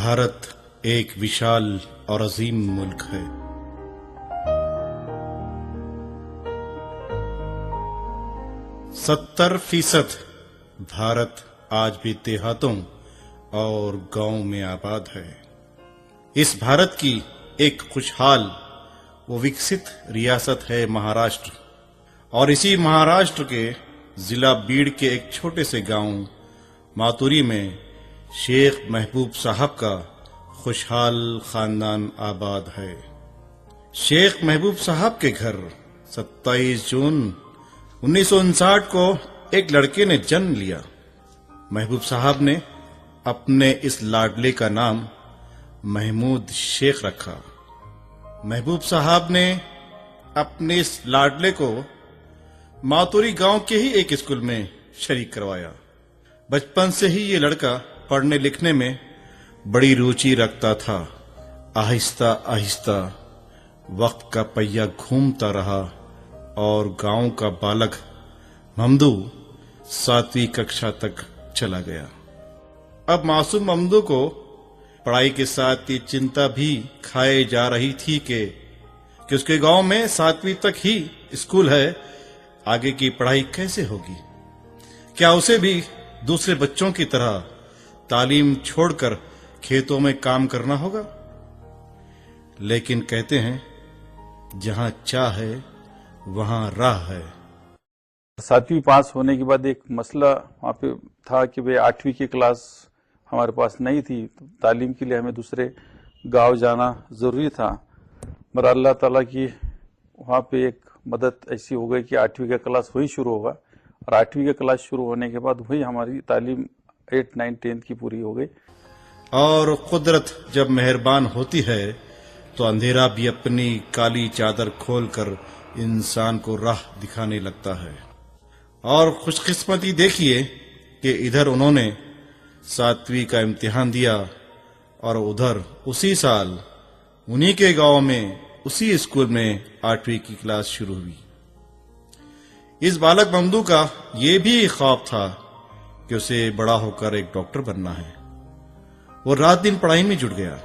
भारत एक विशाल और अजीम मुल्क है। सत्तर फीसद भारत आज भी देहातों और गांव में आबाद है। इस भारत की एक खुशहाल व विकसित रियासत है महाराष्ट्र, और इसी महाराष्ट्र के जिला बीड़ के एक छोटे से गांव मातुरी में शेख महबूब साहब का खुशहाल खानदान आबाद है। शेख महबूब साहब के घर 27 जून 1959 को एक लड़के ने जन्म लिया। महबूब साहब ने अपने इस लाडले का नाम महमूद शेख रखा। महबूब साहब ने अपने इस लाडले को मातुरी गांव के ही एक स्कूल में शरीक करवाया। बचपन से ही ये लड़का पढ़ने लिखने में बड़ी रुचि रखता था। आहिस्ता आहिस्ता वक्त का पहिया घूमता रहा और गांव का बालक ममदू 7वीं कक्षा तक चला गया। अब मासूम ममदू को पढ़ाई के साथ ये चिंता भी खाए जा रही थी कि उसके गांव में 7वीं तक ही स्कूल है, आगे की पढ़ाई कैसे होगी? क्या उसे भी दूसरे बच्चों की तरह तालीम छोड़कर खेतों में काम करना होगा? लेकिन कहते हैं जहां चाह है वहां राह है। 7वीं पास होने के बाद एक मसला वहाँ पे था कि भाई 8वीं की क्लास हमारे पास नहीं थी, तो तालीम के लिए हमें दूसरे गांव जाना ज़रूरी था। मगर अल्लाह ताला की वहाँ पे एक मदद ऐसी हो गई कि 8वीं का क्लास वही शुरू होगा, और 8वीं का क्लास शुरू होने के बाद वही हमारी तालीम 8, 9, 10 की पूरी हो गई। और कुदरत जब मेहरबान होती है तो अंधेरा भी अपनी काली चादर खोलकर इंसान को राह दिखाने लगता है। और खुशकिस्मती देखिए कि इधर उन्होंने 7वीं का इम्तिहान दिया और उधर उसी साल उन्हीं के गांव में उसी स्कूल में 8वीं की क्लास शुरू हुई। इस बालक ममदू का ये भी ख्वाब था कि उसे बड़ा होकर एक डॉक्टर बनना है। वो रात दिन पढ़ाई में जुट गया।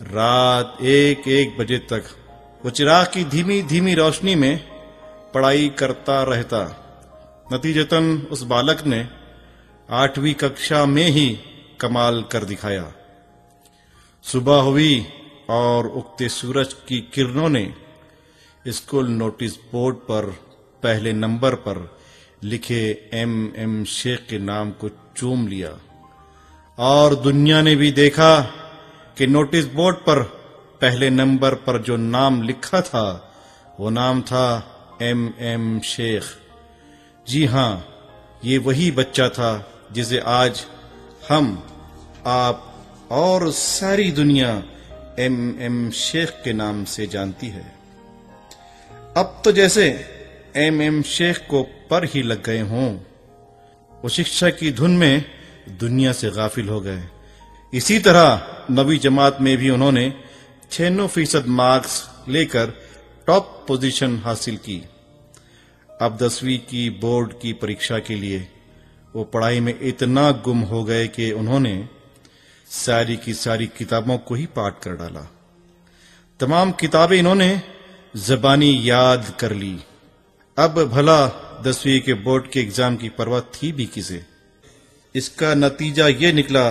रात 1-1 बजे तक वो चिराग की धीमी धीमी रोशनी में पढ़ाई करता रहता। नतीजतन उस बालक ने 8वीं कक्षा में ही कमाल कर दिखाया। सुबह हुई और उगते सूरज की किरणों ने स्कूल नोटिस बोर्ड पर पहले नंबर पर लिखे M.M. शेख के नाम को चूम लिया, और दुनिया ने भी देखा कि नोटिस बोर्ड पर पहले नंबर पर जो नाम लिखा था वो नाम था M.M. शेख। जी हां, ये वही बच्चा था जिसे आज हम, आप और सारी दुनिया M.M. शेख के नाम से जानती है। अब तो जैसे M.M. शेख को पर ही लग गए हों, वो शिक्षा की धुन में दुनिया से गाफिल हो गए। इसी तरह 9वीं जमात में भी उन्होंने 96% मार्क्स लेकर टॉप पोजीशन हासिल की। अब 10वीं की बोर्ड की परीक्षा के लिए वो पढ़ाई में इतना गुम हो गए कि उन्होंने सारी की सारी किताबों को ही पाठ कर डाला। तमाम किताबें इन्होंने ज़बानी याद कर ली। अब भला 10वीं के बोर्ड के एग्जाम की परवाह थी भी किसे? इसका नतीजा ये निकला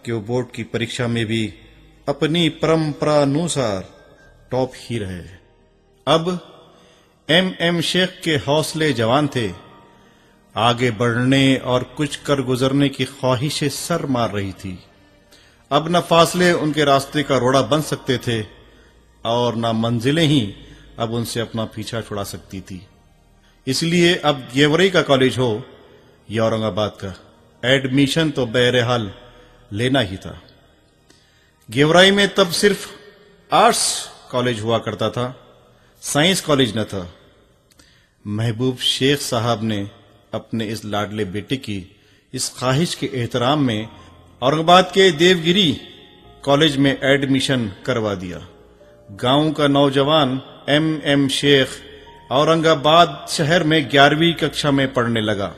कि वो बोर्ड की परीक्षा में भी अपनी परंपरा अनुसार टॉप ही रहे। अब M.M. शेख के हौसले जवान थे। आगे बढ़ने और कुछ कर गुजरने की ख्वाहिशें सर मार रही थी। अब न फासले उनके रास्ते का रोड़ा बन सकते थे और न मंजिलें ही अब उनसे अपना पीछा छुड़ा सकती थी। इसलिए अब गेवराई का कॉलेज हो या औरंगाबाद का, एडमिशन तो बहरहाल लेना ही था। गेवराई में तब सिर्फ आर्ट्स कॉलेज हुआ करता था, साइंस कॉलेज न था। महबूब शेख साहब ने अपने इस लाडले बेटे की इस ख्वाहिश के एहतराम में औरंगाबाद के देवगिरी कॉलेज में एडमिशन करवा दिया। गांव का नौजवान M.M. शेख औरंगाबाद शहर में 11वीं कक्षा में पढ़ने लगा।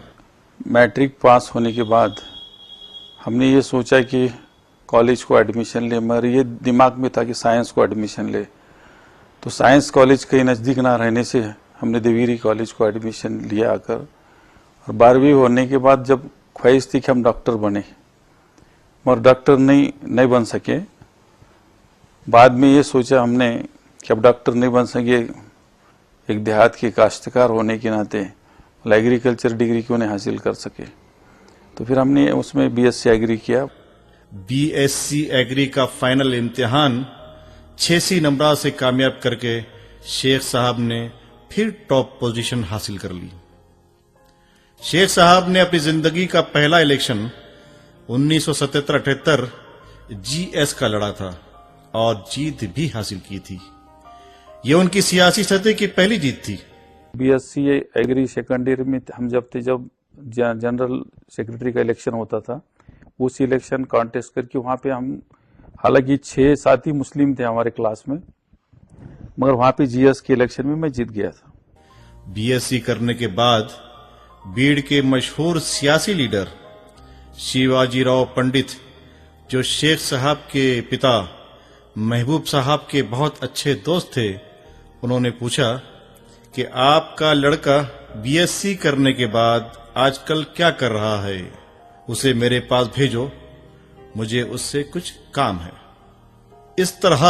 मैट्रिक पास होने के बाद हमने ये सोचा कि कॉलेज को एडमिशन ले, मगर ये दिमाग में था कि साइंस को एडमिशन ले। तो साइंस कॉलेज कहीं नज़दीक ना रहने से हमने देवीरी कॉलेज को एडमिशन लिया आकर। और 12वीं होने के बाद जब ख्वाहिश थी कि हम डॉक्टर बने, मगर डॉक्टर नहीं बन सके। बाद में ये सोचा हमने कि अब डॉक्टर नहीं बन सके, एक देहात के काश्तकार होने के नाते एग्रीकल्चर डिग्री क्यों नहीं हासिल कर सके। तो फिर हमने उसमें बीएससी एग्री किया। बीएससी एग्री का फाइनल इम्तिहान 86 नंबर से कामयाब करके शेख साहब ने फिर टॉप पोजीशन हासिल कर ली। शेख साहब ने अपनी जिंदगी का पहला इलेक्शन 1977-78 जीएस का लड़ा था और जीत भी हासिल की थी। यह उनकी सियासी सतह की पहली जीत थी। बीएससी एग्री सेकंड ईयर में हम जब जनरल सेक्रेटरी का इलेक्शन होता था, उस इलेक्शन कॉन्टेस्ट करके वहां पे हम, हालांकि 6 साथी मुस्लिम थे हमारे क्लास में, मगर वहां पे जीएस के इलेक्शन में मैं जीत गया था। बीएससी करने के बाद बीड़ के मशहूर सियासी लीडर शिवाजी राव पंडित, जो शेख साहब के पिता महबूब साहब के बहुत अच्छे दोस्त थे, उन्होंने पूछा कि आपका लड़का बीएससी करने के बाद आजकल क्या कर रहा है, उसे मेरे पास भेजो, मुझे उससे कुछ काम है। इस तरह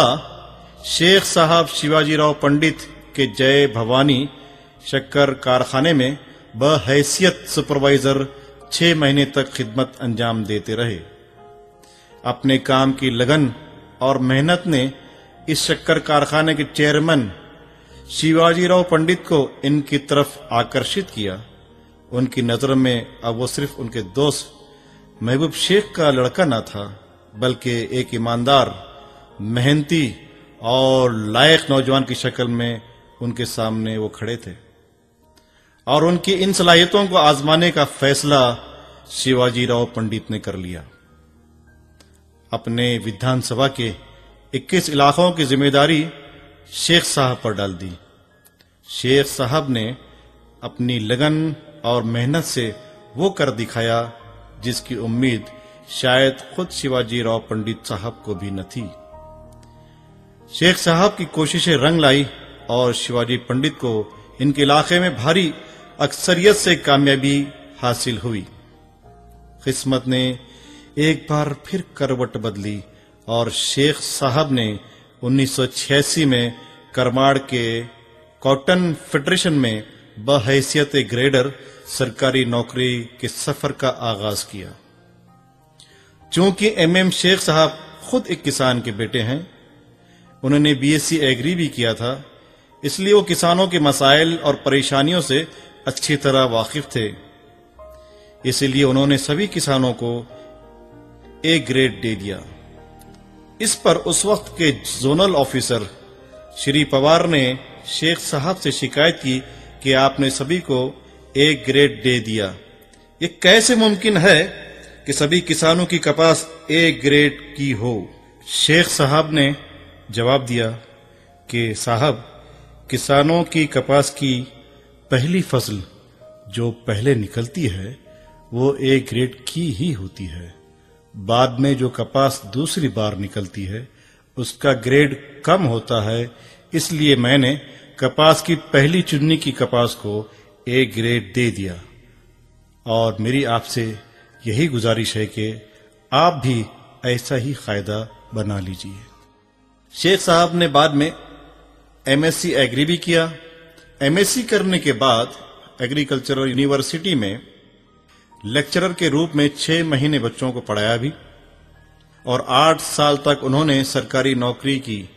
शेख साहब शिवाजी राव पंडित के जय भवानी शक्कर कारखाने में बहैसियत सुपरवाइजर 6 महीने तक खिदमत अंजाम देते रहे। अपने काम की लगन और मेहनत ने इस शक्कर कारखाने के चेयरमैन शिवाजी राव पंडित को इनकी तरफ आकर्षित किया। उनकी नजर में अब वो सिर्फ उनके दोस्त महबूब शेख का लड़का न था, बल्कि एक ईमानदार, मेहनती और लायक नौजवान की शक्ल में उनके सामने वो खड़े थे। और उनकी इन सलाहियतों को आजमाने का फैसला शिवाजी राव पंडित ने कर लिया। अपने विधानसभा के 21 इलाकों की जिम्मेदारी शेख साहब पर डाल दी। शेख साहब ने अपनी लगन और मेहनत से वो कर दिखाया जिसकी उम्मीद शायद खुद शिवाजी राव पंडित साहब को भी न थी। शेख साहब की कोशिशें रंग लाई और शिवाजी पंडित को इनके इलाके में भारी अक्सरियत से कामयाबी हासिल हुई। किस्मत ने एक बार फिर करवट बदली और शेख साहब ने 1986 में करमाड़ के कॉटन फेडरेशन में बहैसियत ग्रेडर सरकारी नौकरी के सफर का आगाज किया। चूंकि एमएम शेख साहब खुद एक किसान के बेटे हैं, उन्होंने बीएससी एग्री भी किया था, इसलिए वो किसानों के मसाइल और परेशानियों से अच्छी तरह वाकिफ थे। इसलिए उन्होंने सभी किसानों को ए ग्रेड दे दिया। इस पर उस वक्त के जोनल ऑफिसर श्री पवार ने शेख साहब से शिकायत की कि आपने सभी को ए ग्रेड दे दिया, ये कैसे मुमकिन है कि सभी किसानों की कपास ए ग्रेड की हो। शेख साहब ने जवाब दिया कि साहब, किसानों की कपास की पहली फसल जो पहले निकलती है वो ए ग्रेड की ही होती है। बाद में जो कपास दूसरी बार निकलती है उसका ग्रेड कम होता है, इसलिए मैंने कपास की पहली चुन्नी की कपास को ए ग्रेड दे दिया। और मेरी आपसे यही गुजारिश है कि आप भी ऐसा ही कायदा बना लीजिए। शेख साहब ने बाद में एमएससी एग्री भी किया। एमएससी करने के बाद एग्रीकल्चरल यूनिवर्सिटी में लेक्चरर के रूप में 6 महीने बच्चों को पढ़ाया भी और 8 साल तक उन्होंने सरकारी नौकरी की।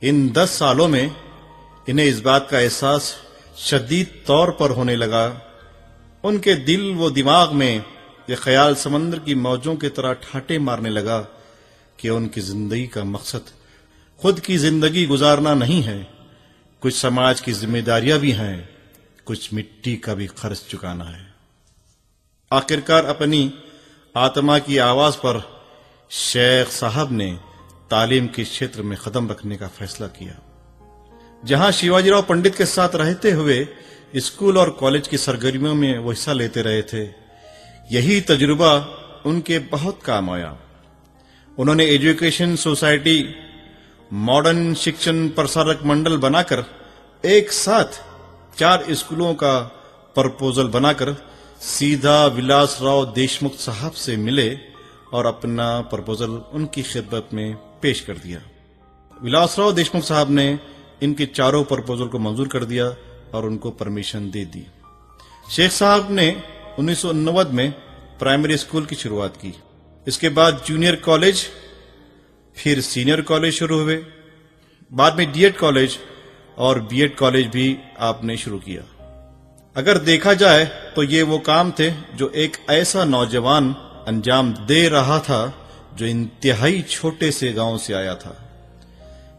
इन 10 सालों में इन्हें इस बात का एहसास शदीद तौर पर होने लगा। उनके दिल व दिमाग में यह ख्याल समंदर की मौजों की तरह ठाटे मारने लगा कि उनकी जिंदगी का मकसद खुद की जिंदगी गुजारना नहीं है, कुछ समाज की जिम्मेदारियां भी हैं, कुछ मिट्टी का भी खर्च चुकाना है। आखिरकार अपनी आत्मा की आवाज पर शेख साहब ने तालीम के क्षेत्र में कदम रखने का फैसला किया। जहां शिवाजीराव पंडित के साथ रहते हुए स्कूल और कॉलेज की सरगर्मियों में वो हिस्सा लेते रहे थे, यही तजुर्बा उनके बहुत काम आया। उन्होंने एजुकेशन सोसाइटी मॉडर्न शिक्षण प्रसारक मंडल बनाकर एक साथ 4 स्कूलों का प्रपोजल बनाकर सीधा विलासराव देशमुख साहब से मिले और अपना प्रपोजल उनकी खिदमत में पेश कर दिया। विलासराव देशमुख साहब ने इनके चारों प्रपोजल को मंजूर कर दिया और उनको परमिशन दे दी। शेख साहब ने 1990 में प्राइमरी स्कूल की शुरुआत की। इसके बाद जूनियर कॉलेज, फिर सीनियर कॉलेज शुरू हुए। बाद में डीएड कॉलेज और बीएड कॉलेज भी आपने शुरू किया। अगर देखा जाए तो ये वो काम थे जो एक ऐसा नौजवान अंजाम दे रहा था जो इंतहाई छोटे से गांव से आया था।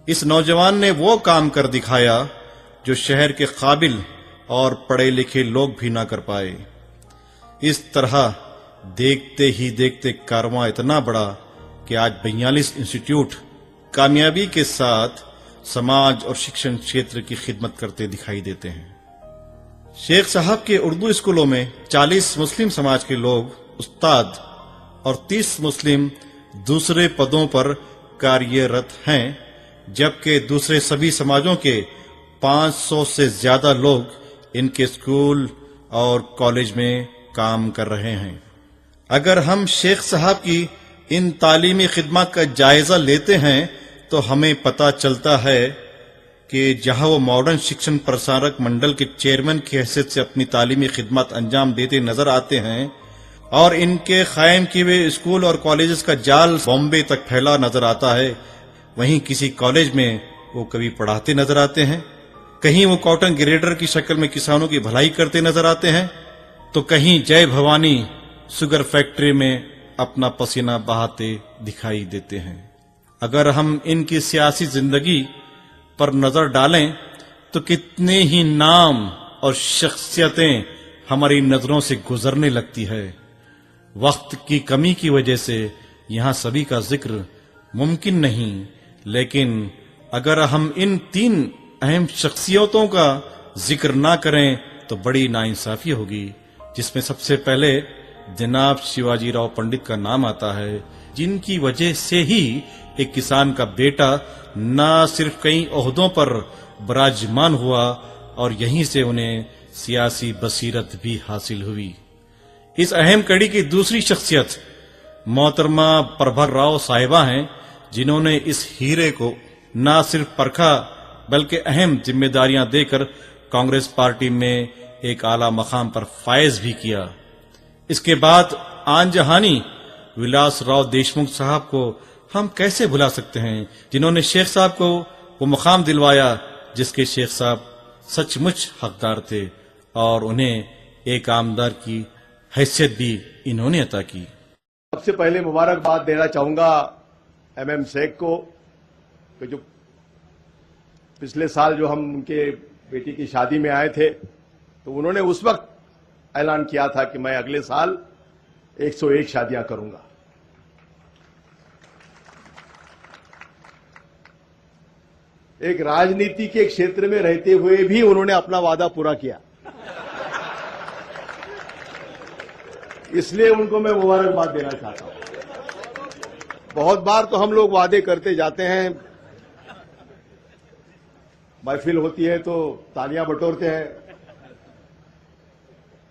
इस नौजवान ने वो काम कर दिखाया जो शहर के काबिल और पढ़े लिखे लोग भी ना कर पाए। इस तरह देखते ही देखते कारवां इतना बड़ा कि आज 42 इंस्टीट्यूट कामयाबी के साथ समाज और शिक्षण क्षेत्र की खिदमत करते दिखाई देते हैं। शेख साहब के उर्दू स्कूलों में 40 मुस्लिम समाज के लोग उस्ताद और 30 मुस्लिम दूसरे पदों पर कार्यरत हैं, जबकि दूसरे सभी समाजों के 500 से ज्यादा लोग इनके स्कूल और कॉलेज में काम कर रहे हैं। अगर हम शेख साहब की इन तालीमी खिदमत का जायजा लेते हैं तो हमें पता चलता है कि जहां वो मॉडर्न शिक्षण प्रसारक मंडल के चेयरमैन की हैसियत से अपनी तालीमी खिदमत अंजाम देते नजर आते हैं और इनके कायम किए हुए स्कूल और कॉलेजेस का जाल बॉम्बे तक फैला नजर आता है, वहीं किसी कॉलेज में वो कभी पढ़ाते नजर आते हैं, कहीं वो कॉटन ग्रेडर की शक्ल में किसानों की भलाई करते नजर आते हैं, तो कहीं जय भवानी शुगर फैक्ट्री में अपना पसीना बहाते दिखाई देते हैं। अगर हम इनकी सियासी जिंदगी पर नजर डालें तो कितने ही नाम और शख्सियतें हमारी नजरों से गुजरने लगती है। वक्त की कमी की वजह से यहां सभी का जिक्र मुमकिन नहीं, लेकिन अगर हम इन 3 अहम शख्सियतों का जिक्र ना करें तो बड़ी नाइंसाफी होगी, जिसमें सबसे पहले जनाब शिवाजी राव पंडित का नाम आता है, जिनकी वजह से ही एक किसान का बेटा न सिर्फ कई ओहदों पर विराजमान हुआ और यहीं से उन्हें सियासी बसीरत भी हासिल हुई। इस अहम कड़ी की दूसरी शख्सियत मोहतरमा प्रभर राव साहिबा हैं, जिन्होंने इस हीरे को न सिर्फ परखा बल्कि अहम जिम्मेदारियां देकर कांग्रेस पार्टी में एक आला मकाम पर फायज भी किया। इसके बाद आन जहानी विलासराव देशमुख साहब को हम कैसे भुला सकते हैं, जिन्होंने शेख साहब को वो मुकाम दिलवाया जिसके शेख साहब सचमुच हकदार थे और उन्हें एक आमदार की हैसियत भी इन्होंने अता की। सबसे पहले मुबारकबाद देना चाहूंगा एमएम शेख को कि जो पिछले साल जो हम उनके बेटी की शादी में आए थे तो उन्होंने उस वक्त ऐलान किया था कि मैं अगले साल 101 शादियां करूंगा। एक राजनीति के क्षेत्र में रहते हुए भी उन्होंने अपना वादा पूरा किया, इसलिए उनको मैं मुबारकबाद देना चाहता हूं। बहुत बार तो हम लोग वादे करते जाते हैं, महफिल होती है तो तालियां बटोरते हैं,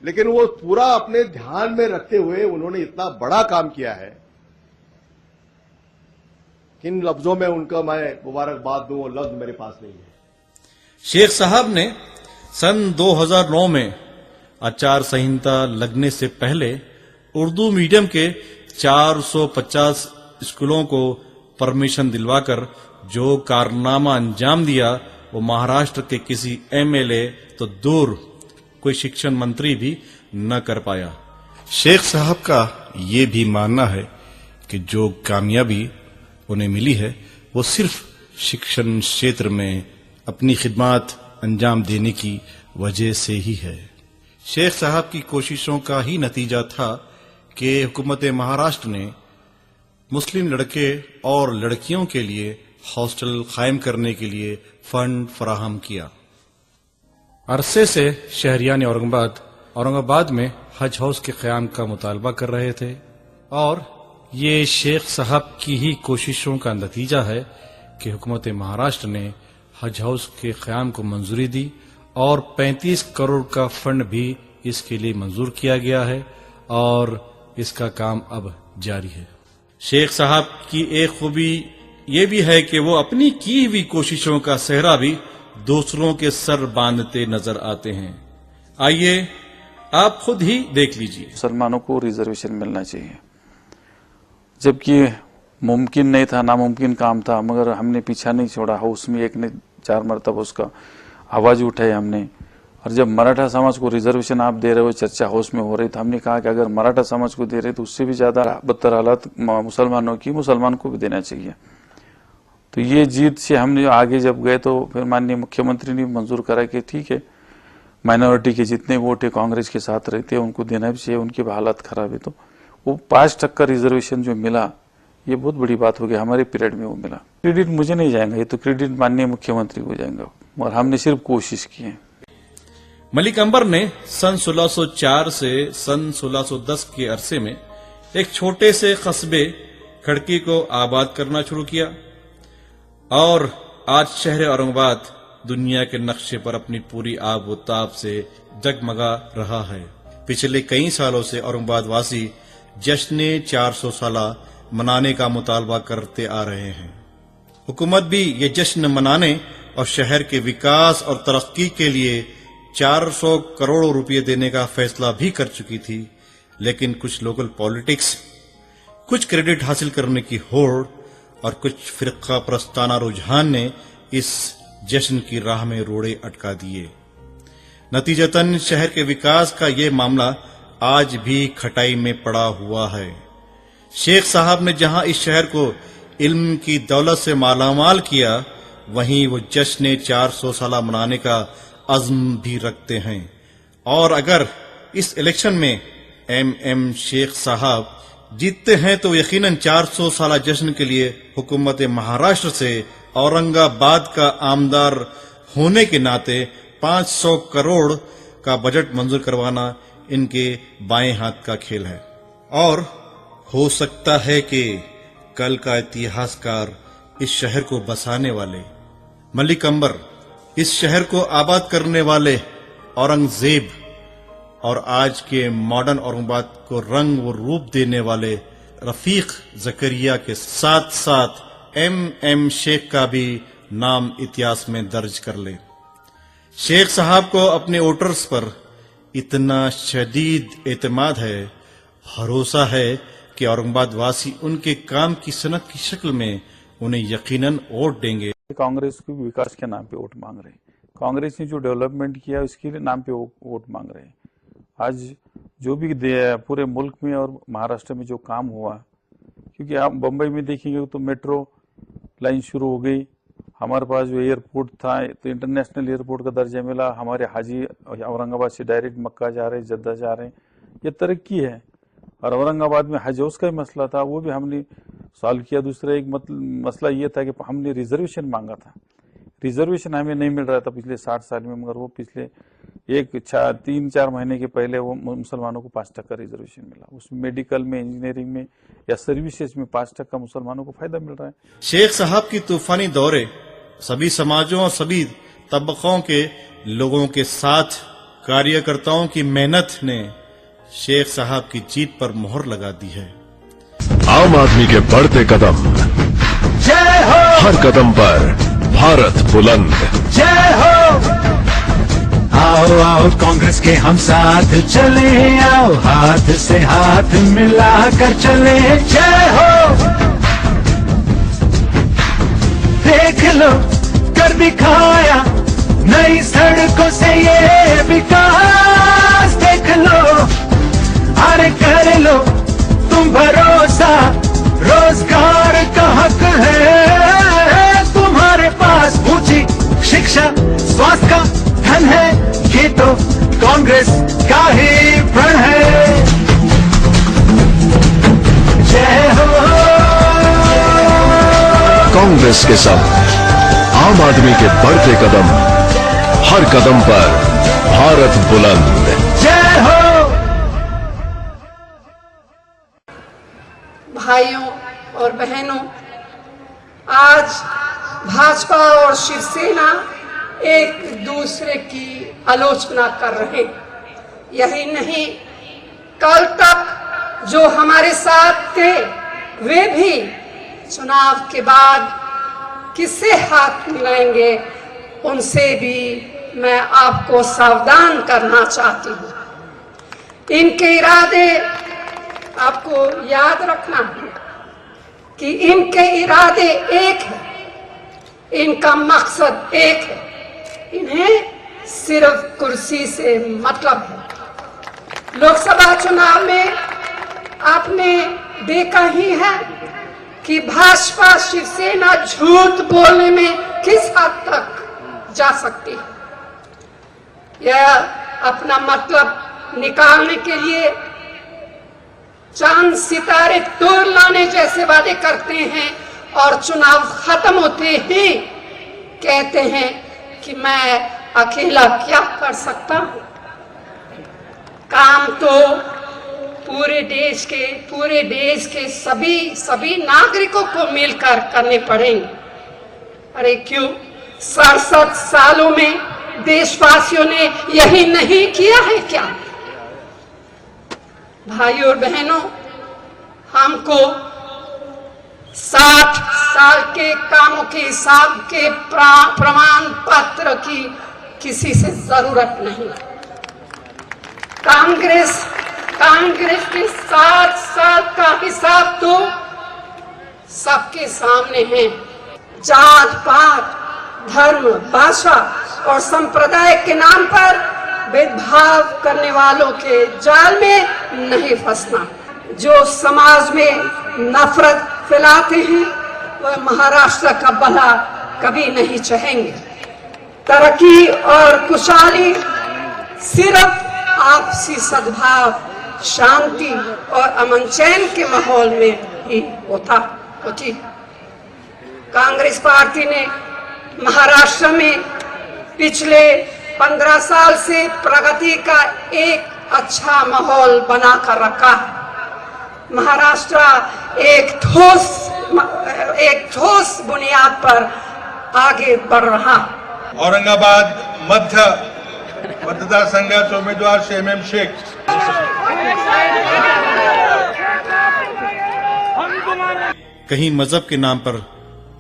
लेकिन वो पूरा अपने ध्यान में रखते हुए उन्होंने इतना बड़ा काम किया है, किन लफ्जों में उनका मैं मुबारकबाद दूं वो लफ्ज मेरे पास नहीं है। शेख साहब ने सन 2009 में आचार संहिता लगने से पहले उर्दू मीडियम के 450 स्कूलों को परमिशन दिलवाकर जो कारनामा अंजाम दिया वो महाराष्ट्र के किसी एमएलए तो दूर कोई शिक्षण मंत्री भी न कर पाया। शेख साहब का ये भी मानना है कि जो कामयाबी उन्हें मिली है वो सिर्फ शिक्षण क्षेत्र में अपनी खिदमत अंजाम देने की वजह से ही है। शेख साहब की कोशिशों का ही नतीजा था कि हुकूमत महाराष्ट्र ने मुस्लिम लड़के और लड़कियों के लिए हॉस्टल कायम करने के लिए फंड फराहम किया। अरसे से शहरियान औरंगाबाद में हज हाउस के क़याम का मुतालबा कर रहे थे और ये शेख साहब की ही कोशिशों का नतीजा है कि हुकूमत महाराष्ट्र ने हज हाउस के क़याम को मंजूरी दी और 35 करोड़ का फंड भी इसके लिए मंजूर किया गया है और इसका काम अब जारी है। शेख साहब की एक खूबी ये भी है कि वो अपनी की हुई कोशिशों का सेहरा भी दूसरों के सर बांधते नजर आते हैं। आइए आप खुद ही देख लीजिए। मुसलमानों को रिजर्वेशन मिलना चाहिए, जबकि मुमकिन नहीं था, नामुमकिन काम था, मगर हमने पीछा नहीं छोड़ा। हाउस में एक ने 4 मरतबा उसका आवाज उठाई हमने। और जब मराठा समाज को रिजर्वेशन आप दे रहे हो, चर्चा हाउस में हो रही, तो हमने कहा कि अगर मराठा समाज को दे रहे तो उससे भी ज्यादा बदतर हालात मुसलमानों की, मुसलमान को भी देना चाहिए। तो ये जीत से हमने आगे जब गए तो फिर माननीय मुख्यमंत्री ने मंजूर करा कि ठीक है, माइनॉरिटी के जितने वोट है कांग्रेस के साथ रहते हैं उनको देना भी चाहिए, उनकी हालत खराब है। तो वो 5% रिजर्वेशन जो मिला, ये बहुत बड़ी बात हो गई। हमारे पीरियड में वो मिला। क्रेडिट मुझे नहीं जाएगा, ये तो क्रेडिट माननीय मुख्यमंत्री को जाएगा, और हमने सिर्फ कोशिश की है। मलिक अंबर ने सन 1604 से सन 1610 के अरसे में एक छोटे से कस्बे खड़की को आबाद करना शुरू किया और आज शहर औरंगाबाद दुनिया के नक्शे पर अपनी पूरी आब व ताब से जगमगा रहा है। पिछले कई सालों से औरंगाबाद वासी जश्न 400 साला मनाने का मुतालबा करते आ रहे हैं। हुकूमत भी ये जश्न मनाने और शहर के विकास और तरक्की के लिए 400 करोड़ रुपए देने का फैसला भी कर चुकी थी, लेकिन कुछ लोकल पॉलिटिक्स, कुछ क्रेडिट हासिल करने की होड़ और कुछ फिरका प्रस्ताना रुझान ने इस जश्न की राह में रोड़े अटका दिए। नतीजतन शहर के विकास का ये मामला आज भी खटाई में पड़ा हुआ है। शेख साहब ने जहां इस शहर को इल्म की दौलत से मालामाल किया, वहीं वो जश्न 400 साला मनाने का अज़्म भी रखते हैं। और अगर इस इलेक्शन में एम शेख साहब जीतते हैं तो यकीनन 400 साला जश्न के लिए हुकूमत महाराष्ट्र से औरंगाबाद का आमदार होने के नाते 500 करोड़ का बजट मंजूर करवाना इनके बाएं हाथ का खेल है। और हो सकता है कि कल का इतिहासकार इस शहर को बसाने वाले मलिक अंबर, इस शहर को आबाद करने वाले औरंगजेब और आज के मॉडर्न औरंगाबाद को रंग व रूप देने वाले रफीक जकरिया के साथ साथ एम शेख का भी नाम इतिहास में दर्ज कर ले। शेख साहब को अपने वोटर्स पर इतना शदीद एतमाद है, भरोसा है कि औरंगाबाद वासी उनके काम की सनत की शक्ल में उन्हें यकीनन वोट देंगे। कांग्रेस को भी विकास के नाम पे वोट मांग रहे हैं। कांग्रेस ने जो डेवलपमेंट किया उसके नाम पे वोट मांग रहे हैं। आज जो भी पूरे मुल्क में और महाराष्ट्र में जो काम हुआ, क्योंकि आप बंबई में देखेंगे तो मेट्रो लाइन शुरू हो गई, हमारे पास जो एयरपोर्ट था तो इंटरनेशनल एयरपोर्ट का दर्जा मिला, हमारे हाजी औरंगाबाद से डायरेक्ट मक्का जा रहे, जद्दा जा रहे हैं, ये तरक्की है। और औरंगाबाद में हज हाउस का ही मसला था, वो भी हमने सॉल्व किया। दूसरा एक मसला ये था कि हमने रिजर्वेशन मांगा था, रिजर्वेशन हमें नहीं मिल रहा था पिछले 60 साल में, मगर वो पिछले 3-4 महीने के पहले वो मुसलमानों को 5% रिजर्वेशन मिला। उसमें मेडिकल में, इंजीनियरिंग में या सर्विसेज में 5% मुसलमानों को फायदा मिल रहा है। शेख साहब की तूफानी दौरे सभी समाजों और सभी तबकों के लोगों के साथ कार्यकर्ताओं की मेहनत ने शेख साहब की जीत पर मोहर लगा दी है। आम आदमी के बढ़ते कदम, जय हो, हर कदम पर भारत बुलंद। जय हो। आओ आओ कांग्रेस के हम साथ चले, आओ हाथ से हाथ मिलाकर चले। जय हो। देख लो कर दिखाया नई सड़कों से ये विकास, देख लो अरे कर लो तुम भरोसा, रोजगार का हक है तुम्हारे पास, ऊंची शिक्षा स्वास्थ्य का धन है, ये तो कांग्रेस का ही प्रण है। जय हो। कांग्रेस के संग आम आदमी के बढ़ते कदम, हर कदम पर भारत बुलंद। जय हो। भाइयों और बहनों, आज भाजपा और शिवसेना एक दूसरे की आलोचना कर रहे। यही नहीं, कल तक जो हमारे साथ थे वे भी चुनाव के बाद किससे हाथ मिलाएंगे, उनसे भी मैं आपको सावधान करना चाहती हूँ। इनके इरादे आपको याद रखना है कि इनके इरादे एक है, इनका मकसद एक है, इन्हें सिर्फ कुर्सी से मतलब है। लोकसभा चुनाव में आपने देखा ही है कि भाजपा शिवसेना झूठ बोलने में किस हद तक जा सकती है। यह अपना मतलब निकालने के लिए चांद सितारे तोड़ लाने जैसे वादे करते हैं और चुनाव खत्म होते ही कहते हैं कि मैं अकेला क्या कर सकता हूं। काम तो पूरे देश के सभी नागरिकों को मिलकर करने पड़ेंगे। अरे क्यों 67 सालों में देशवासियों ने यही नहीं किया है क्या? भाइयों और बहनों, हमको 60 साल के कामों के हिसाब के प्रमाण पत्र की किसी से जरूरत नहीं। कांग्रेस के 60 साल का हिसाब तो सबके सामने है। जात पात, धर्म, भाषा और संप्रदाय के नाम पर भेदभाव करने वालों के जाल में नहीं फंसना। जो समाज में नफरत फैलाते हैं वह महाराष्ट्र का भला कभी नहीं चाहेंगे। तरक्की और खुशहाली सिर्फ आपसी सद्भाव, शांति और अमन चैन के माहौल में ही होती। कांग्रेस पार्टी ने महाराष्ट्र में पिछले 15 साल से प्रगति का एक अच्छा माहौल बनाकर रखा। महाराष्ट्र एक ठोस बुनियाद पर आगे बढ़ रहा। औरंगाबाद मध्य मतदारसंघाचे उमेदवार एमएम शेख। कहीं मजहब के नाम पर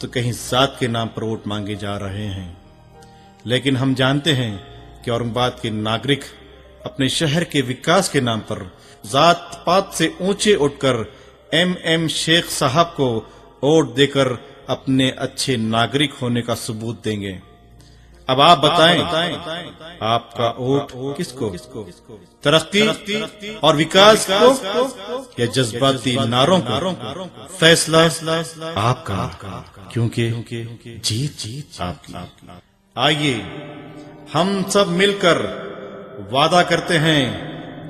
तो कहीं जात के नाम पर वोट मांगे जा रहे हैं, लेकिन हम जानते हैं कि औरंगाबाद के नागरिक अपने शहर के विकास के नाम पर जात पात से ऊंचे उठकर एमएम शेख साहब को वोट देकर अपने अच्छे नागरिक होने का सबूत देंगे। अब आप बताएं, आपका वोट किसको? तरक्की और विकास को या जज्बाती नारों को? फैसला आपका, क्योंकि जीत आपकी। आइए हम सब मिलकर वादा करते हैं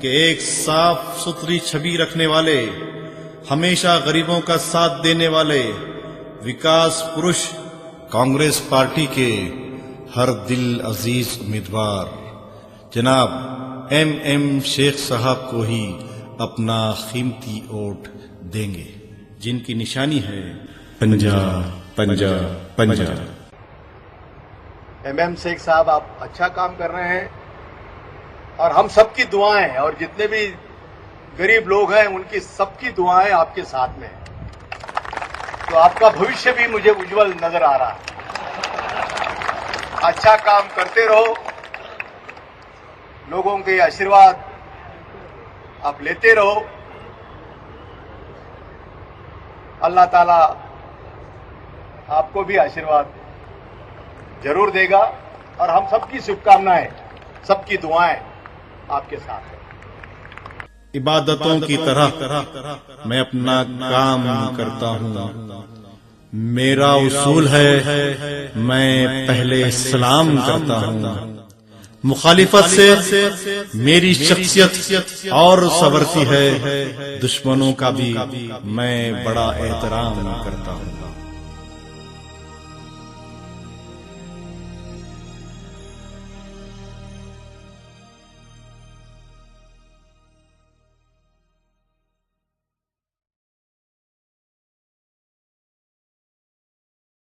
कि एक साफ सुथरी छवि रखने वाले, हमेशा गरीबों का साथ देने वाले विकास पुरुष कांग्रेस पार्टी के हर दिल अजीज उम्मीदवार जनाब एमएम शेख साहब को ही अपना कीमती वोट देंगे, जिनकी निशानी है पंजाब पंजाब पंजाब। एमएम शेख साहब, आप अच्छा काम कर रहे हैं और हम सबकी दुआएं और जितने भी गरीब लोग हैं उनकी सबकी दुआएं आपके साथ में हैं। तो आपका भविष्य भी मुझे उज्जवल नजर आ रहा है। अच्छा काम करते रहो, लोगों के आशीर्वाद आप लेते रहो। अल्लाह ताला आपको भी आशीर्वाद जरूर देगा और हम सबकी शुभकामनाएं, सबकी दुआएं आपके साथ हैं। इबादतों की तरह मैं अपना काम करता हूँ। मेरा उसूल है मैं पहले सलाम करता हूँ। मुखालिफत से मेरी शख्सियत और संवरती है, दुश्मनों का भी मैं बड़ा एहतराम करता हूँ।